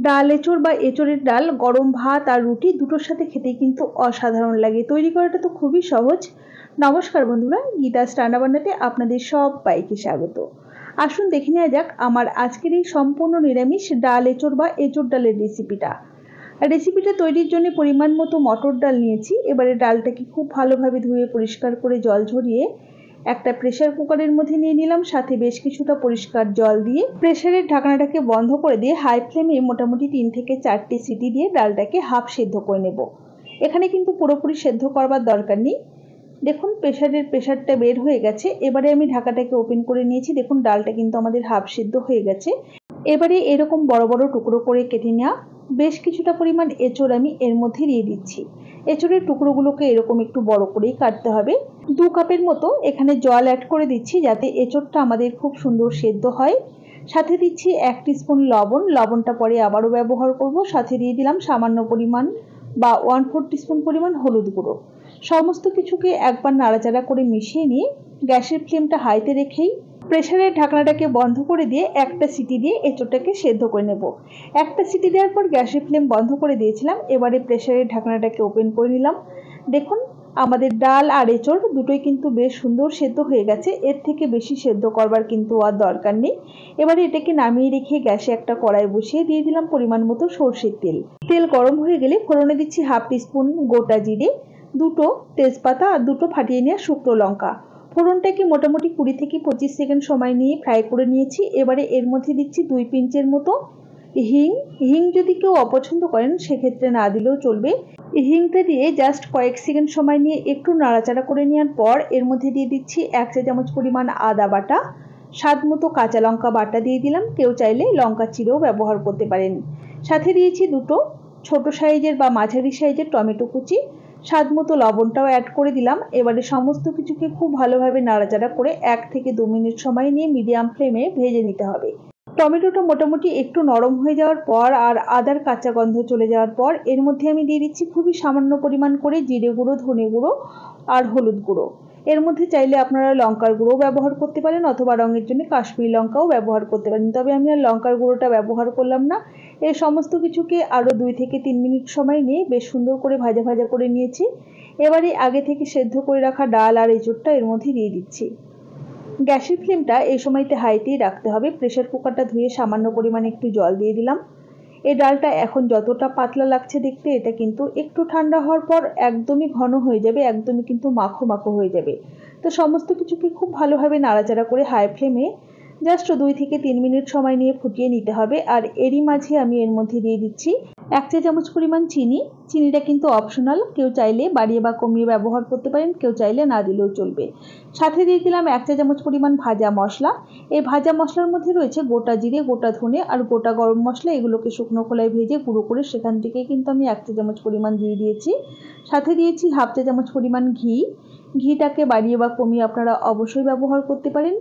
ডাল এঁচোড় বা এঁচোড়ের ডাল গরম ভাত আর রুটি দুটোর সাথে খেতেই কিন্তু অসাধারণ লাগে। তৈরি করাটা তো খুবই সহজ। নমস্কার বন্ধুরা, গীতাস রান্নাবান্নাতে আপনাদের সবাইকে স্বাগত। আসুন দেখে নেওয়া যাক আমার আজকের এই সম্পূর্ণ নিরামিষ ডাল এঁচোড় বা এঁচোড় ডালের রেসিপিটা তৈরির জন্য পরিমাণ মতো মটর ডাল নিয়েছি। এবারে ডালটাকে খুব ভালোভাবে ধুয়ে পরিষ্কার করে জল ঝরিয়ে একটা প্রেসার কুকারের মধ্যে নিয়ে নিলাম, সাথে বেশ কিছুটা পরিষ্কার জল দিয়ে প্রেসারের ঢাকনাটাকে বন্ধ করে দিয়ে হাই ফ্লেমে মোটামুটি 3 থেকে 4টি সিটি দিয়ে ডালটাকে হাফ সেদ্ধ করে নেব। এখানে কিন্তু পুরোপুরি সেদ্ধ করবার দরকার নেই। দেখুন প্রেসারটা বের হয়ে গেছে। এবারে আমি ঢাকাটাকে ওপেন করে নিয়েছি। দেখুন ডালটা কিন্তু আমাদের হাফ সেদ্ধ হয়ে গেছে। এবারে এরকম বড় বড় টুকরো করে কেটে নেওয়া বেশ কিছুটা পরিমাণ এঁচোড় আমি এর মধ্যে দিয়ে দিচ্ছি। এঁচোড়ের টুকরোগুলোকে এরকম একটু বড় করেই কাটতে হবে। 2 কাপের মতো এখানে জল অ্যাড করে দিচ্ছি যাতে এঁচোড়টা আমাদের খুব সুন্দর সেদ্ধ হয়। সাথে দিচ্ছি 1 টিস্পুন লবণ, লবণটা পরে আবারও ব্যবহার করব। সাথে দিয়ে দিলাম সামান্য পরিমাণ বা 1/4 টিস্পুন পরিমাণ হলুদ গুঁড়ো। সমস্ত কিছুকে একবার নাড়াচাড়া করে মিশিয়ে নিয়ে গ্যাসের ফ্লেমটা হাইতে রেখেই প্রেসারের ঢাকনাটাকে বন্ধ করে দিয়ে একটা সিটি দিয়ে এঁচোড়টাকে সেদ্ধ করে নেব। একটা সিটি দেওয়ার পর গ্যাসের ফ্লেম বন্ধ করে দিয়েছিলাম। এবারে প্রেসারের ঢাকনাটাকে ওপেন করে নিলাম। দেখুন আমাদের ডাল আর এঁচোড় দুটোই কিন্তু বেশ সুন্দর সেদ্ধ হয়ে গেছে। এর থেকে বেশি সেদ্ধ করবার কিন্তু আর দরকার নেই। এবারে এটাকে নামিয়ে রেখে গ্যাসে একটা কড়াই বসিয়ে দিয়ে দিলাম পরিমাণ মতো সরষের তেল। তেল গরম হয়ে গেলে ফোড়নে দিচ্ছি 1/2 টিস্পুন গোটা জিরে, 2টো তেজপাতা আর 2টো ফাটিয়ে নেওয়া শুকনো লঙ্কা। ফোড়নটাকে মোটামুটি 20 থেকে 25 সেকেন্ড সময় নিয়ে ফ্রাই করে নিয়েছি। এবারে এর মধ্যে দিচ্ছি 2 পিঞ্চের মতো হিং যদি কেউ অপছন্দ করেন সেক্ষেত্রে না দিলেও চলবে। হিংটা দিয়ে জাস্ট কয়েক সেকেন্ড সময় নিয়ে একটু নাড়াচাড়া করে নেওয়ার পর এর মধ্যে দিয়ে দিচ্ছি 1 চা চামচ পরিমাণ আদা বাটা, স্বাদ মতো কাঁচা লঙ্কা বাটা দিয়ে দিলাম। কেউ চাইলে লঙ্কা চিরেও ব্যবহার করতে পারেন। সাথে দিয়েছি 2টো ছোট সাইজের বা মাঝারি সাইজের টমেটো কুচি, স্বাদ মতো লবণটাও অ্যাড করে দিলাম। এবারে সমস্ত কিছুকে খুব ভালোভাবে নাড়াচাড়া করে 1 থেকে 2 মিনিট সময় নিয়ে মিডিয়াম ফ্লেমে ভেজে নিতে হবে। টমেটোটা মোটামুটি একটু নরম হয়ে যাওয়ার পর আর আদার কাঁচা গন্ধ চলে যাওয়ার পর এর মধ্যে আমি দিয়ে দিচ্ছি খুবই সামান্য পরিমাণ করে জিরে গুঁড়ো, ধনে গুঁড়ো আর হলুদ গুঁড়ো। এর মধ্যে চাইলে আপনারা লঙ্কার গুঁড়ো ব্যবহার করতে পারেন অথবা রঙের জন্য কাশ্মীরি লঙ্কাও ব্যবহার করতে পারেন, তবে আমি আর লঙ্কার গুঁড়োটা ব্যবহার করলাম না। এই সমস্ত কিছুকে আরও 2 থেকে 3 মিনিট সময় নিয়ে বেশ সুন্দর করে ভাজা ভাজা করে নিয়েছি। এবারে আগে থেকে সেদ্ধ করে রাখা ডাল আর এঁচোড়টা এর মধ্যে দিয়ে দিচ্ছি। গ্যাসের ফ্লেমটা এই সময়তে হাইতেই রাখতে হবে। প্রেসার কুকারটা ধুয়ে সামান্য পরিমাণে একটু জল দিয়ে দিলাম। এই ডালটা এখন যতটা পাতলা লাগছে দেখতে, এটা কিন্তু একটু ঠান্ডা হওয়ার পর একদমই ঘন হয়ে যাবে, একদমই কিন্তু মাখো মাখো হয়ে যাবে। তো সমস্ত কিছুকে খুব ভালোভাবে নাড়াচাড়া করে হাই ফ্লেমে জাস্ট 2 থেকে 3 মিনিট সময় নিয়ে ফুটিয়ে নিতে হবে। আর এরই মাঝে আমি এর মধ্যে দিয়ে দিচ্ছি 1 চা চামচ পরিমাণ চিনি। চিনিটা কিন্তু অপশনাল, কেউ চাইলে বাড়িয়ে বা কমিয়ে ব্যবহার করতে পারেন, কেউ চাইলে না দিলেও চলবে। সাথে দিয়ে দিলাম 1 চা চামচ পরিমাণ ভাজা মশলা। এই ভাজা মশলার মধ্যে রয়েছে গোটা জিরে, গোটা ধনে আর গোটা গরম মশলা। এগুলোকে শুকনো খোলায় ভেজে গুঁড়ো করে সেখান থেকেই কিন্তু আমি 1 চা চামচ পরিমাণ দিয়ে দিয়েছি। সাথে দিয়েছি 1/2 চা চামচ পরিমাণ ঘি। ঘিটাকে বাড়িয়ে বা কমিয়ে আপনারা অবশ্যই ব্যবহার করতে পারেন।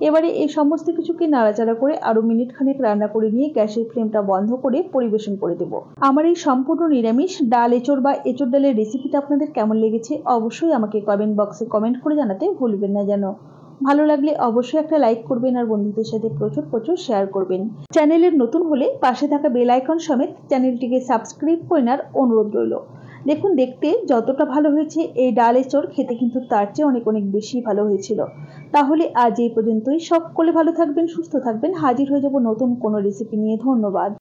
এবারে এই সমস্ত কিছুকে নাড়াচাড়া করে আরও মিনিট খানেক রান্না করে নিয়ে গ্যাসের ফ্লেমটা বন্ধ করে পরিবেশন করে দেব। আমার এই সম্পূর্ণ নিরামিষ ডাল এঁচোড় বা এঁচোড় ডালের রেসিপিটা আপনাদের কেমন লেগেছে অবশ্যই আমাকে কমেন্ট বক্সে কমেন্ট করে জানাতে ভুলবেন না যেন। ভালো লাগলে অবশ্যই একটা লাইক করবেন আর বন্ধুদের সাথে প্রচুর প্রচুর শেয়ার করবেন। চ্যানেলের নতুন হলে পাশে থাকা বেল আইকন সমেত চ্যানেলটিকে সাবস্ক্রাইব করে নেওয়ার অনুরোধ রইল। দেখুন দেখতে যতটা ভালো হয়েছে এই ডাল এঁচোড় খেতে কিন্তু তার চেয়ে অনেক অনেক বেশি ভালো হয়েছিল। তাহলে আজ এই পর্যন্তই। সকলে ভালো থাকবেন, সুস্থ থাকবেন। হাজির হয়ে যাব নতুন কোনো রেসিপি নিয়ে। ধন্যবাদ।